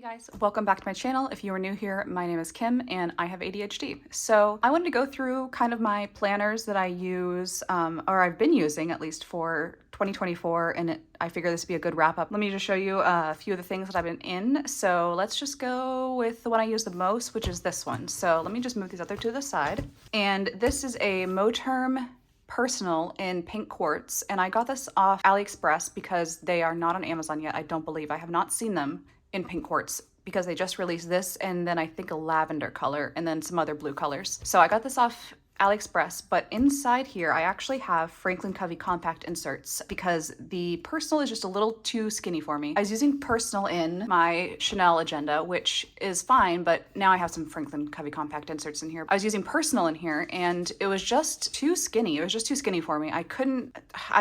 Hey guys, welcome back to my channel. If you are new here, my name is Kim and I have ADHD. So I wanted to go through kind of my planners that I use, or I've been using at least for 2024, and I figure this would be a good wrap up. Let me just show you a few of the things that I've been in. So let's just go with the one I use the most, which is this one. So let me just move these other to the side. And this is a Moterm Personal in pink quartz, and I got this off AliExpress because they are not on Amazon yet. I don't believe. I have not seen them in pink quartz because they just released this and then I think a lavender color and then some other blue colors. So I got this off AliExpress, but inside here I actually have Franklin Covey compact inserts because the Personal is just a little too skinny for me. I was using Personal in my Chanel agenda, which is fine, but now I have some Franklin Covey compact inserts in here. I was using Personal in here and it was just too skinny. It was just too skinny for me. I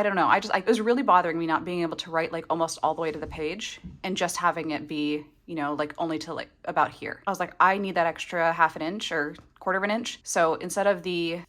don't know. It was really bothering me not being able to write like almost all the way to the page and just having it be, you know, like only to like about here. I was like, I need that extra half an inch or quarter of an inch. So instead of the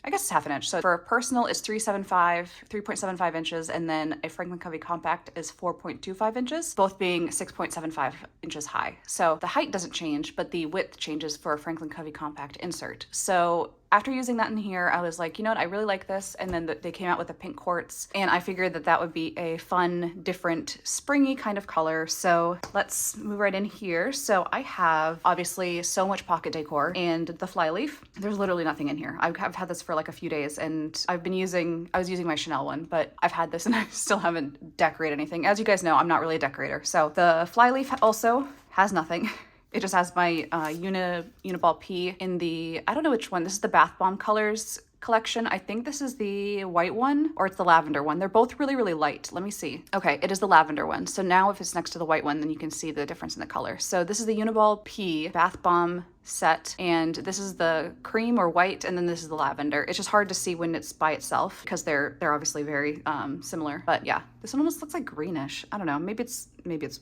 I guess it's half an inch. So for a Personal, it's 3.75 inches, and then a Franklin Covey compact is 4.25 inches, both being 6.75 inches high. So the height doesn't change, but the width changes for a Franklin Covey compact insert. So after using that in here, I was like, you know what, I really like this. And then they came out with a pink quartz, and I figured that that would be a fun, different, springy kind of color. So let's move right in here. So I have obviously so much pocket decor and the flyleaf. There's literally nothing in here. I've had this for like a few days, and I was using my Chanel one, but I've had this and I still haven't decorated anything. As you guys know, I'm not really a decorator. So the flyleaf also has nothing. It just has my Uniball P in the, I don't know which one. This is the Bath Bomb Colors collection. I think this is the white one or it's the lavender one. They're both really, really light. Let me see. Okay, it is the lavender one. So now if it's next to the white one, then you can see the difference in the color. So this is the Uniball P Bath Bomb set, and this is the cream or white, and then this is the lavender. It's just hard to see when it's by itself because they're obviously very similar. But yeah, this one almost looks like greenish. I don't know. Maybe it's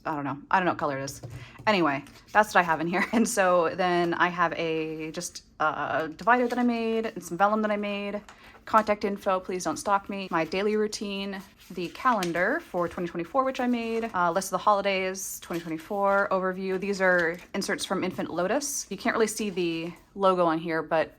I don't know. I don't know what color it is. Anyway, that's what I have in here. And so then I have a divider that I made and some vellum that I made. Contact info, please don't stalk me. My daily routine, the calendar for 2024, which I made, list of the holidays, 2024 overview. These are inserts from Infant Lotus. You can't really see the logo on here, but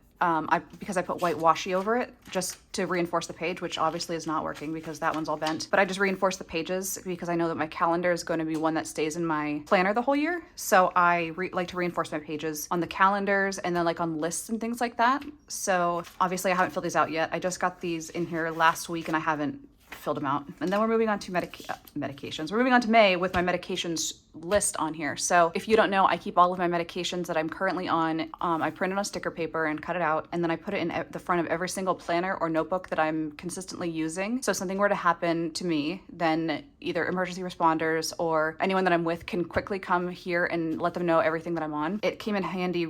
because I put white washi over it just to reinforce the page, which obviously is not working because that one's all bent. But I just reinforced the pages because I know that my calendar is going to be one that stays in my planner the whole year. So I like to reinforce my pages on the calendars and then like on lists and things like that. So obviously I haven't filled these out yet. I just got these in here last week and I haven't filled them out. And then we're moving on to medications. We're moving on to May with my medications list on here. So if you don't know, I keep all of my medications that I'm currently on. I print it on sticker paper and cut it out, and then I put it in the front of every single planner or notebook that I'm consistently using. So if something were to happen to me, then either emergency responders or anyone that I'm with can quickly come here and let them know everything that I'm on. It came in handy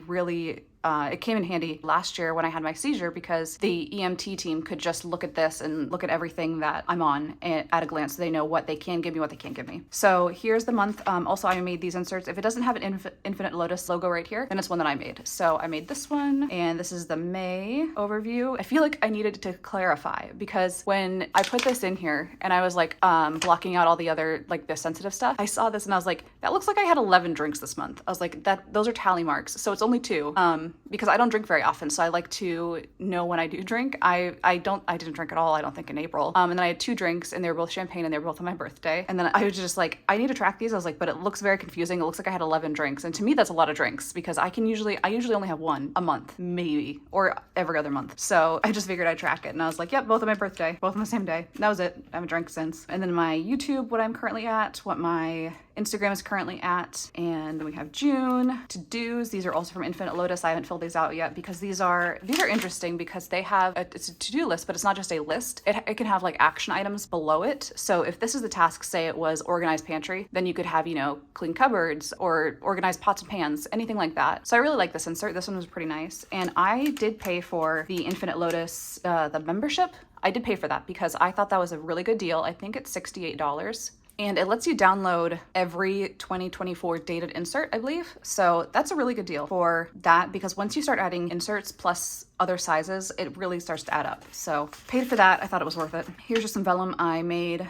last year when I had my seizure because the EMT team could just look at this and look at everything that I'm on at a glance. So they know what they can give me, what they can't give me. So here's the month. Also, I made these inserts. If it doesn't have an Infinite Lotus logo right here, then it's one that I made. So I made this one, and this is the May overview. I feel like I needed to clarify because when I put this in here and I was like blocking out all the other, like the sensitive stuff, I saw this and I was like, that looks like I had 11 drinks this month. I was like, those are tally marks. So it's only 2. Because I don't drink very often, so I like to know when I do drink. I didn't drink at all, I don't think, in April. And then I had 2 drinks, and they were both champagne, and they were both on my birthday. And then I was just like, I need to track these. I was like, but it looks very confusing. It looks like I had 11 drinks, and to me, that's a lot of drinks because I usually only have 1 a month, maybe, or every other month. So I just figured I'd track it, and I was like, yep, both on my birthday, both on the same day. And that was it. I haven't drank since. And then my YouTube, what I'm currently at, what my Instagram is currently at, and then we have June to-dos. These are also from Infinite Lotus. I haven't filled these out yet because these are interesting because they have it's a to-do list, but it's not just a list. It can have like action items below it. So if this is the task, say it was organize pantry, then you could have, you know, clean cupboards or organize pots and pans, anything like that. So I really like this insert. This one was pretty nice, and I did pay for the Infinite Lotus the membership. I did pay for that because I thought that was a really good deal. I think it's $68. And it lets you download every 2024 dated insert, I believe. So that's a really good deal for that because once you start adding inserts plus other sizes, it really starts to add up. So paid for that. I thought it was worth it. Here's just some vellum I made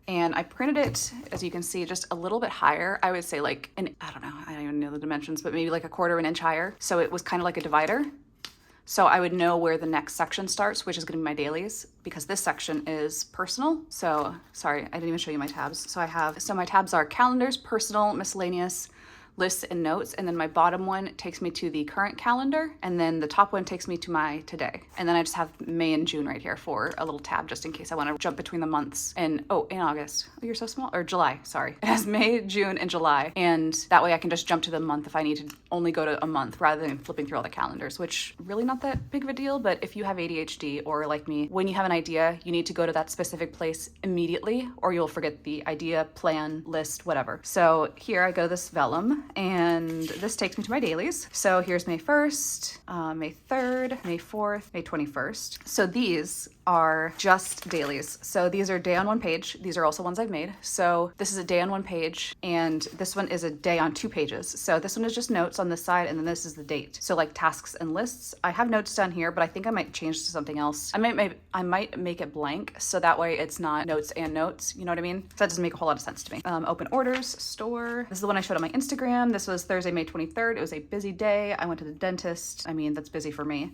And I printed it, as you can see, just a little bit higher. I would say like, I don't know, I don't even know the dimensions, but maybe like 1/4 inch higher. So it was kind of like a divider. So I would know where the next section starts, which is gonna be my dailies, because this section is personal. So, sorry, I didn't even show you my tabs. So my tabs are calendars, personal, miscellaneous, lists and notes, and then my bottom one takes me to the current calendar, and then the top one takes me to my today. And then I just have May and June right here for a little tab just in case I want to jump between the months. And oh, in August. Oh, you're so small. Or July, sorry. It has May, June, and July. And that way I can just jump to the month if I need to only go to a month rather than flipping through all the calendars, which really not that big of a deal. But if you have ADHD or like me, when you have an idea, you need to go to that specific place immediately or you'll forget the idea, plan, list, whatever. So here I go to this vellum, and this takes me to my dailies. So here's May 1st, May 3rd, May 4th, May 21st. So these are just dailies. So these are day on one page. These are also ones I've made. So this is a day on one page, and this one is a day on 2 pages. So this one is just notes on this side, and then this is the date. So like tasks and lists. I have notes down here, but I think I might change to something else. I might make it blank, so that way it's not notes and notes. You know what I mean? So that doesn't make a whole lot of sense to me. Open orders, store. This is the one I showed on my Instagram. This was Thursday, May 23rd. It was a busy day. I went to the dentist. I mean, that's busy for me.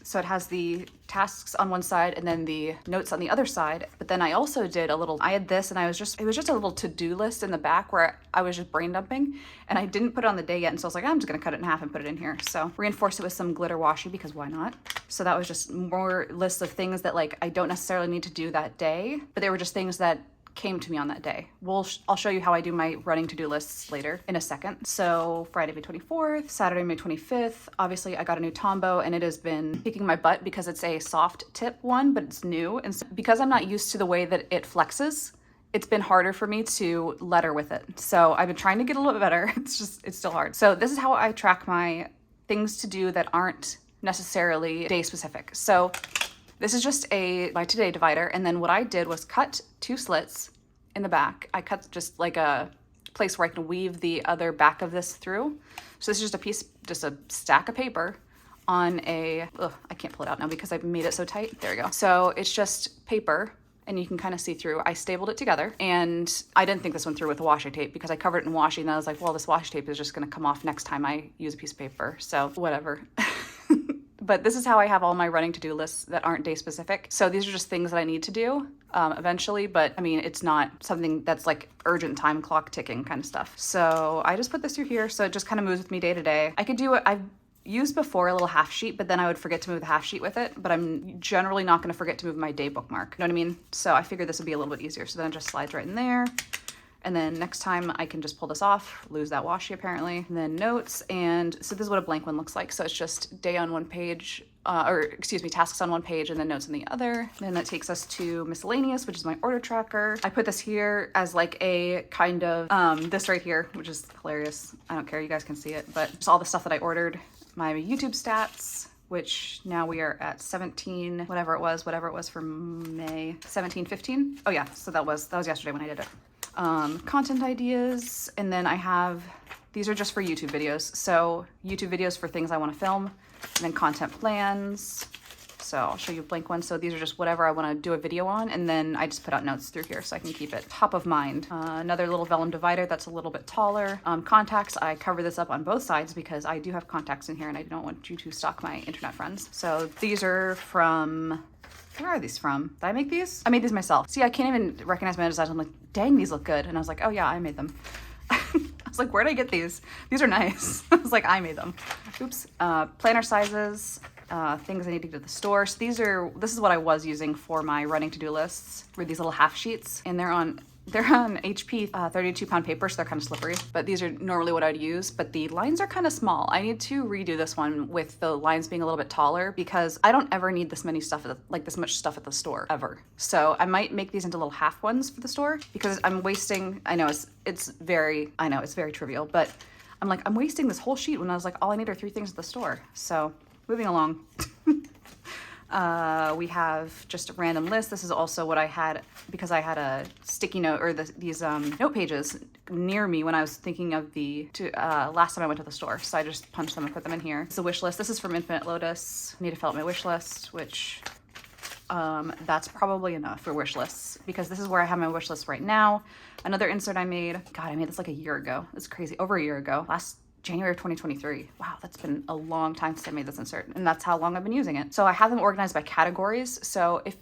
So it has the tasks on one side and then the notes on the other side. But then I also did I had this, and it was just a little to-do list in the back where I was just brain dumping, and I didn't put it on the day yet. And so I was like, I'm just gonna cut it in half and put it in here. So reinforce it with some glitter washi because why not? So that was just more lists of things that like I don't necessarily need to do that day, but they were just things that came to me on that day. I'll show you how I do my running to-do lists later in a second. So Friday, May 24th, Saturday, May 25th. Obviously I got a new Tombow, and it has been kicking my butt because it's a soft tip one, but it's new. And so because I'm not used to the way that it flexes, it's been harder for me to letter with it. So I've been trying to get a little bit better. It's still hard. So this is how I track my things to do that aren't necessarily day specific. So this is just my today divider, and then what I did was cut 2 slits in the back. I cut just like a place where I can weave the other back of this through. So this is just a stack of paper on I can't pull it out now because I've made it so tight. There we go. So it's just paper, and you can kind of see through. I stapled it together, and I didn't think this one through with the washi tape because I covered it in washi, and I was like, well, this washi tape is just gonna come off next time I use a piece of paper. So whatever. But this is how I have all my running to-do lists that aren't day specific. So these are just things that I need to do eventually, but I mean, it's not something that's like urgent time clock ticking kind of stuff. So I just put this through here. So it just kind of moves with me day to day. I could do it. I've used before a little half sheet, but then I would forget to move the half sheet with it. But I'm generally not going to forget to move my day bookmark. You know what I mean? So I figured this would be a little bit easier. So then it just slides right in there. And then next time I can just pull this off, lose that washi apparently. And then notes, and so this is what a blank one looks like. So it's just day on one page, tasks on one page and then notes on the other. And then that takes us to miscellaneous, which is my order tracker. I put this here as like a kind of, this right here, which is hilarious. I don't care, you guys can see it, but just all the stuff that I ordered. My YouTube stats, which now we are at 17, whatever it was for May, 17:15. Oh yeah, so that was yesterday when I did it. Content ideas, and then I have, these are just for YouTube videos. So YouTube videos for things I want to film, and then content plans. So I'll show you a blank one. So these are just whatever I want to do a video on, and then I just put out notes through here so I can keep it top of mind. Another little vellum divider that's a little bit taller. Contacts, I cover this up on both sides because I do have contacts in here and I don't want you to stalk my internet friends. So these are from, where are these from? Did I make these? I made these myself. See, I can't even recognize my designs. I'm like, dang, these look good. And I was like, oh yeah, I made them. I was like, where'd I get these? These are nice. I was like, I made them. Oops. Planner sizes, things I need to get to the store. So this is what I was using for my running to-do lists, were these little half sheets, and they're on HP 32-pound paper, so they're kind of slippery, but these are normally what I'd use, but the lines are kind of small. I need to redo this one with the lines being a little bit taller because I don't ever need this much stuff at the store, ever. So I might make these into little half ones for the store because I'm wasting, I know it's very trivial, but I'm like, I'm wasting this whole sheet when I was like, all I need are 3 things at the store. So moving along. We have just a random list. This is also what I had because I had a sticky note or these note pages near me when I was thinking of last time I went to the store. So I just punched them and put them in here. It's a wish list. This is from Infinite Lotus. I need to fill out my wish list, which that's probably enough for wish lists because this is where I have my wish list right now. Another insert I made, God, I made this like a year ago. It's crazy, over a year ago, last January of 2023. Wow, that's been a long time since I made this insert, and that's how long I've been using it. So I have them organized by categories. So if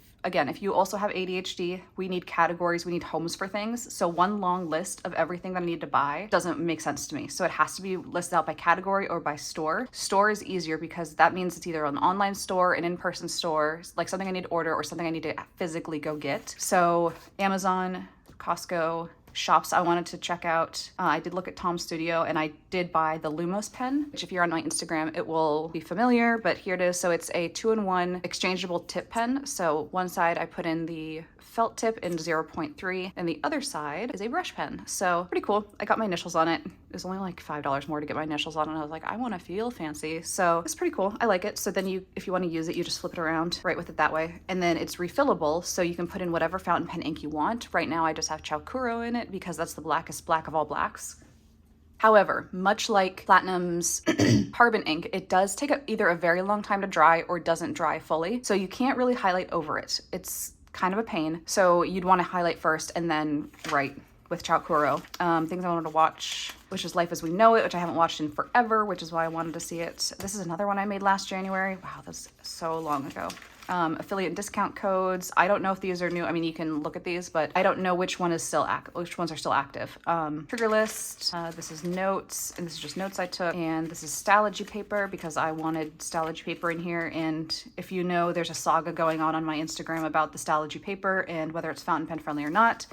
you also have ADHD, we need categories, we need homes for things. So one long list of everything that I need to buy doesn't make sense to me. So it has to be listed out by category or by store. Store is easier because that means it's either an online store, an in-person store, like something I need to order or something I need to physically go get. So Amazon, Costco, shops I wanted to check out. I did look at Tom's Studio and I did buy the Lumos pen, which if you're on my Instagram, it will be familiar, but here it is. So it's a 2-in-1 exchangeable tip pen. So one side I put in the felt tip in 0.3 and the other side is a brush pen. So pretty cool. I got my initials on it. It was only like $5 more to get my initials on it. And I was like, I want to feel fancy. So it's pretty cool. I like it. So then if you want to use it, you just flip it around, write with it that way. And then it's refillable. So you can put in whatever fountain pen ink you want. Right now I just have Chowkuro in it because that's the blackest black of all blacks. However, much like Platinum's carbon ink, it does take either a very long time to dry or doesn't dry fully. So you can't really highlight over it. It's kind of a pain. So you'd want to highlight first and then write with Chowkuro. Things I wanted to watch, which is Life as We Know It, which I haven't watched in forever, which is why I wanted to see it. This is another one I made last January. Wow, that's so long ago. Affiliate discount codes. I don't know if these are new. I mean, you can look at these, but I don't know which one is still which ones are still active. Trigger list. This is notes, and this is just notes I took. And this is Stalogy paper because I wanted Stalogy paper in here. And if you know, there's a saga going on my Instagram about the Stalogy paper and whether it's fountain pen friendly or not.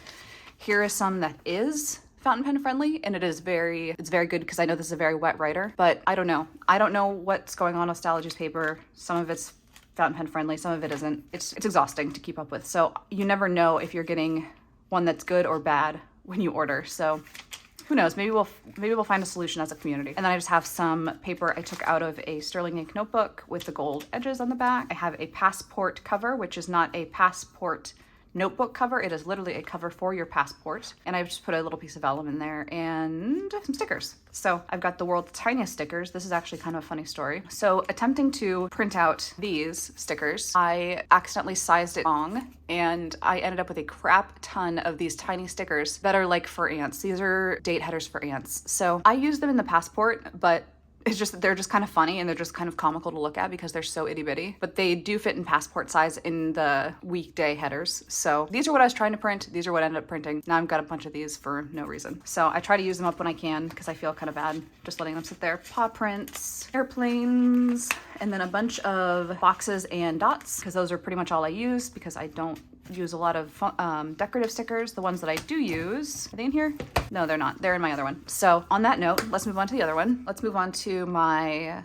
Here is some that is fountain pen friendly, and it's very good because I know this is a very wet writer, but I don't know. I don't know what's going on with Stalogy's paper. Some of it's fountain pen friendly, some of it isn't. It's exhausting to keep up with. So you never know if you're getting one that's good or bad when you order. So who knows, maybe we'll find a solution as a community. And then I just have some paper I took out of a Sterling ink notebook with the gold edges on the back. I have a passport cover, which is not a passport notebook cover. It is literally a cover for your passport. And I've just put a little piece of vellum in there and some stickers. So I've got the world's tiniest stickers. This is actually kind of a funny story. So attempting to print out these stickers, I accidentally sized it wrong and I ended up with a crap ton of these tiny stickers that are like for ants. These are date headers for ants. So I use them in the passport, but they're just kind of funny and they're just kind of comical to look at because they're so itty bitty, but they do fit in passport size in the weekday headers. So these are what I was trying to print. These are what I ended up printing. Now I've got a bunch of these for no reason. So I try to use them up when I can because I feel kind of bad just letting them sit there. Paw prints, airplanes, and then a bunch of boxes and dots because those are pretty much all I use because I don't use a lot of decorative stickers. The ones that I do use, are they in here? No, they're not. They're in my other one. So on that note, let's move on to the other one. Let's move on to my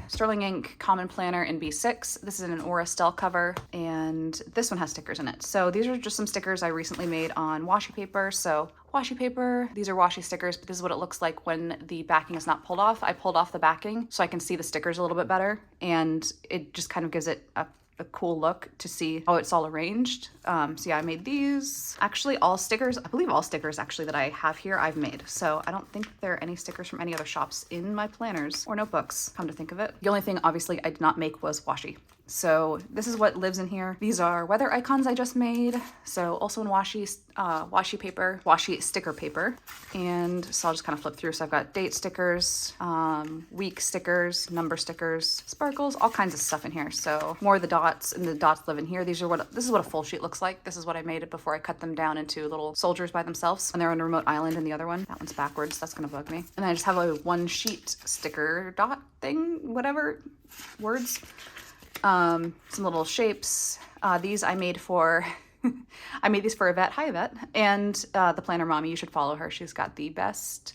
Sterling ink Common Planner in B6. This is an Aura Stell cover, and this one has stickers in it. So these are just some stickers I recently made on washi paper. So washi paper, these are washi stickers, but this is what it looks like when the backing is not pulled off. I pulled off the backing so I can see the stickers a little bit better, and it just kind of gives it a cool look to see how it's all arranged. So yeah, I made these. Actually, I believe all stickers actually that I have here I've made. So I don't think there are any stickers from any other shops in my planners or notebooks, come to think of it. The only thing obviously I did not make was washi. So this is what lives in here. These are weather icons I just made. So also in washi paper, washi sticker paper. And so I'll just kind of flip through. So I've got date stickers, week stickers, number stickers, sparkles, all kinds of stuff in here. So more of the dots, and the dots live in here. This is what a full sheet looks like. This is what I made it before I cut them down into little soldiers by themselves. And they're on a remote island in the other one. That one's backwards. That's gonna bug me. And then I just have a one sheet sticker dot thing, whatever words. Some little shapes. These I made for I made these for Yvette. Hi, Yvette. And the planner mommy, you should follow her. She's got the best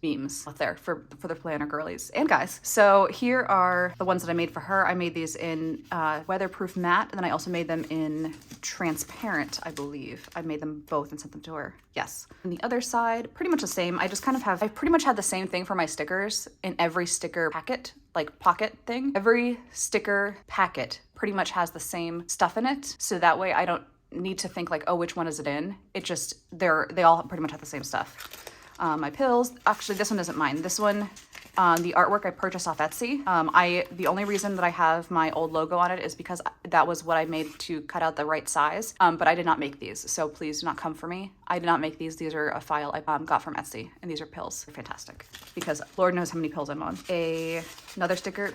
memes out there for the planner girlies and guys. So here are the ones that I made for her. I made these in weatherproof matte, and then I also made them in transparent, I believe. I made them both and sent them to her. Yes. On the other side, pretty much the same. I pretty much had the same thing for my stickers in every sticker packet, like pocket thing. Every sticker packet pretty much has the same stuff in it. So that way I don't need to think like, oh, which one is it in? It just, they all pretty much have the same stuff. my pills. Actually, this one isn't mine. This one, the artwork I purchased off Etsy. The only reason that I have my old logo on it is because that was what I made to cut out the right size. But I did not make these, so please do not come for me. I did not make these. These are a file I got from Etsy, and these are pills. They're fantastic because Lord knows how many pills I'm on. Another sticker.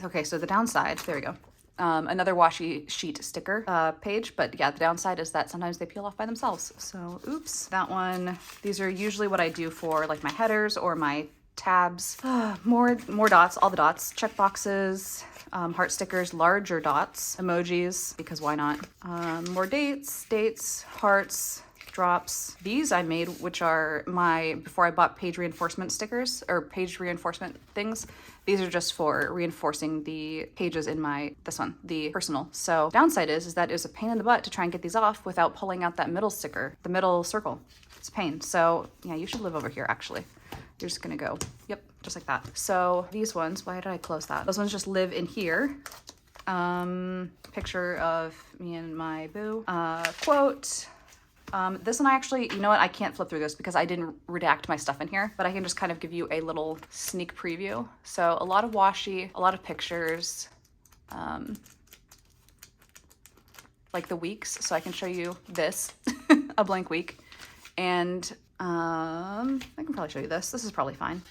Okay, so the downside, there we go. Another washi sheet sticker page, but yeah, the downside is that sometimes they peel off by themselves. So oops, that one. These are usually what I do for like my headers or my tabs. More dots, all the dots, check boxes, heart stickers, larger dots, emojis, because why not? More dates, hearts, drops. These I made, which are before I bought page reinforcement stickers or page reinforcement things. These are just for reinforcing the pages in this one, the personal. So downside is that it was a pain in the butt to try and get these off without pulling out that middle sticker, the middle circle. It's a pain. So yeah, you should live over here actually. You're just gonna go, yep, just like that. So these ones, why did I close that? Those ones just live in here. Picture of me and my boo. Quote. This one I actually, you know what, I can't flip through this because I didn't redact my stuff in here, but I can just kind of give you a little sneak preview. So a lot of washi, a lot of pictures, like the weeks. So I can show you this, a blank week. And I can probably show you this. This is probably fine.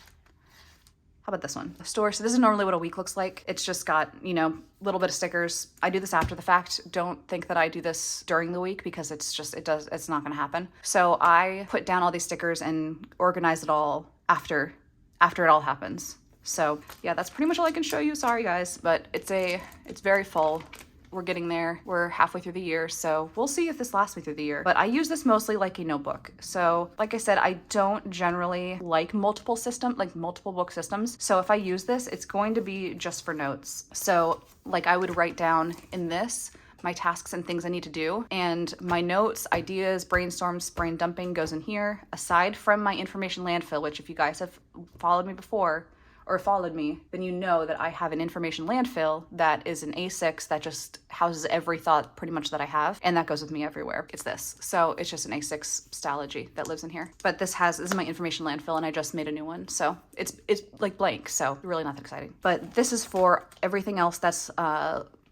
How about this one? The store. So this is normally what a week looks like. It's just got, you know, a little bit of stickers. I do this after the fact. Don't think that I do this during the week because it's not gonna happen. So I put down all these stickers and organize it all after it all happens. So yeah, that's pretty much all I can show you. Sorry guys, but it's very full. We're getting there. We're halfway through the year, so we'll see if this lasts me through the year. But I use this mostly like a notebook. So like I said, I don't generally like multiple book systems. So if I use this, it's going to be just for notes. So like I would write down in this my tasks and things I need to do, and my notes, ideas, brainstorms, brain dumping goes in here. Aside from my information landfill, which if you guys have followed me before, or followed me, then you know that I have an information landfill that is an A6 that just houses every thought pretty much that I have, and that goes with me everywhere. It's this. So it's just an A6 Stalogy that lives in here. But this is my information landfill, and I just made a new one. So it's like blank, so really not that exciting. But this is for everything else that's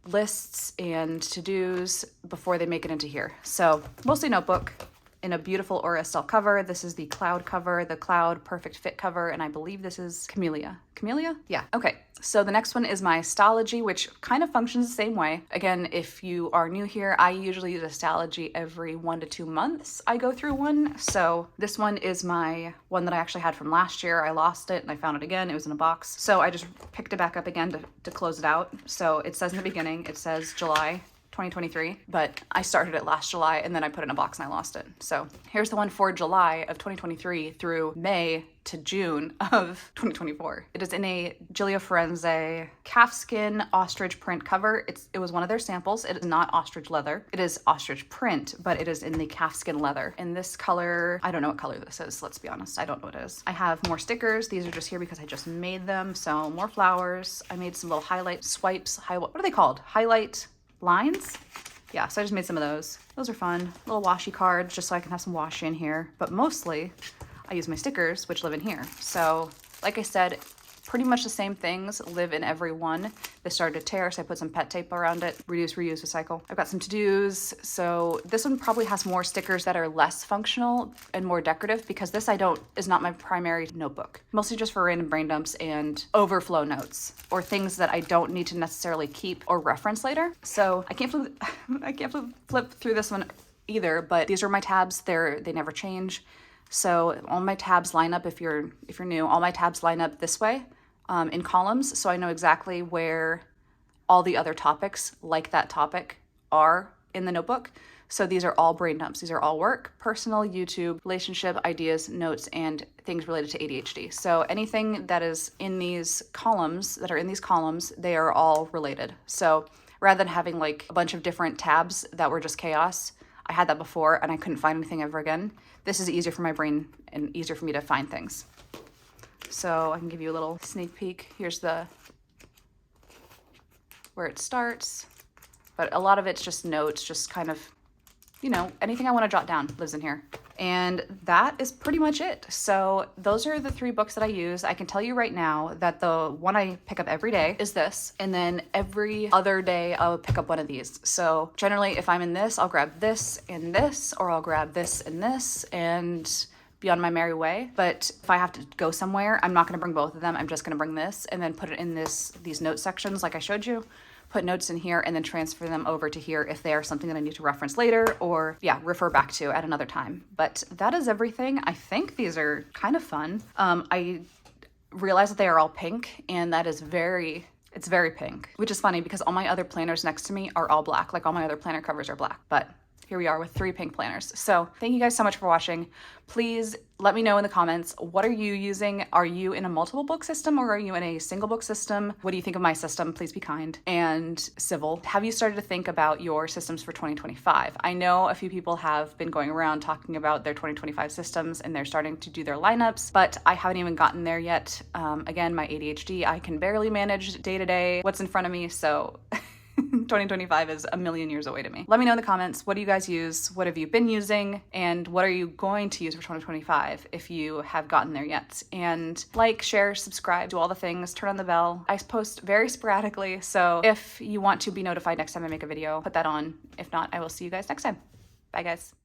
lists and to-dos before they make it into here. So mostly notebook. In a beautiful Aura Estelle cover. This is the cloud cover, the cloud perfect fit cover, and I believe this is Camellia. Camellia? Yeah, okay. So the next one is my Stalogy, which kind of functions the same way. Again, if you are new here, I usually use a Stalogy every 1 to 2 months. I go through one. So this one is my one that I actually had from last year. I lost it and I found it again. It was in a box. So I just picked it back up again to close it out. So it says in the beginning, it says July 2023, but I started it last July and then I put it in a box and I lost it. So here's the one for July of 2023 through May to June of 2024. It is in a Giulio Firenze calfskin ostrich print cover. It was one of their samples. It is not ostrich leather. It is ostrich print, but it is in the calfskin leather. In this color, I don't know what color this is. Let's be honest. I don't know what it is. I have more stickers. These are just here because I just made them. So more flowers. I made some little highlight swipes. What are they called? Highlight lines? Yeah, so I just made some of those. Those are fun. Little washi cards just so I can have some washi in here. But mostly I use my stickers, which live in here. So like I said, pretty much the same things live in every one. This started to tear, so I put some pet tape around it. Reduce, reuse, recycle. I've got some to-dos. So this one probably has more stickers that are less functional and more decorative because this is not my primary notebook. Mostly just for random brain dumps and overflow notes or things that I don't need to necessarily keep or reference later. So I can't flip through this one either, but these are my tabs. They never change. So all my tabs line up, if you're new, all my tabs line up this way in columns. So I know exactly where all the other topics like that topic are in the notebook. So these are all brain dumps. These are all work, personal, YouTube, relationship, ideas, notes, and things related to ADHD. So anything that is in these columns, they are all related. So rather than having like a bunch of different tabs that were just chaos, I had that before and I couldn't find anything ever again. This is easier for my brain and easier for me to find things. So I can give you a little sneak peek. Here's where it starts. But a lot of it's just notes, just kind of, anything I want to jot down lives in here. And that is pretty much it. So those are the 3 books that I use. I can tell you right now that the one I pick up every day is this, and then every other day I'll pick up one of these. So generally if I'm in this, I'll grab this and this, or I'll grab this and be on my merry way. But if I have to go somewhere, I'm not gonna bring both of them. I'm just gonna bring this and then put it in these note sections like I showed you. Put notes in here and then transfer them over to here if they are something that I need to reference later or refer back to at another time. But that is everything. I think these are kind of fun. I realize that they are all pink, and that is it's very pink, which is funny because all my other planners next to me are all black. Like all my other planner covers are black, but here we are with 3 pink planners. So thank you guys so much for watching. Please let me know in the comments, what are you using? Are you in a multiple book system or are you in a single book system? What do you think of my system? Please be kind and civil. Have you started to think about your systems for 2025? I know a few people have been going around talking about their 2025 systems and they're starting to do their lineups, but I haven't even gotten there yet. Again, my ADHD, I can barely manage day to day what's in front of me, so 2025 is a million years away to me. Let me know in the comments, what do you guys use? What have you been using? And what are you going to use for 2025 if you have gotten there yet? And like, share, subscribe, do all the things, turn on the bell. I post very sporadically, so if you want to be notified next time I make a video, put that on. If not, I will see you guys next time. Bye guys.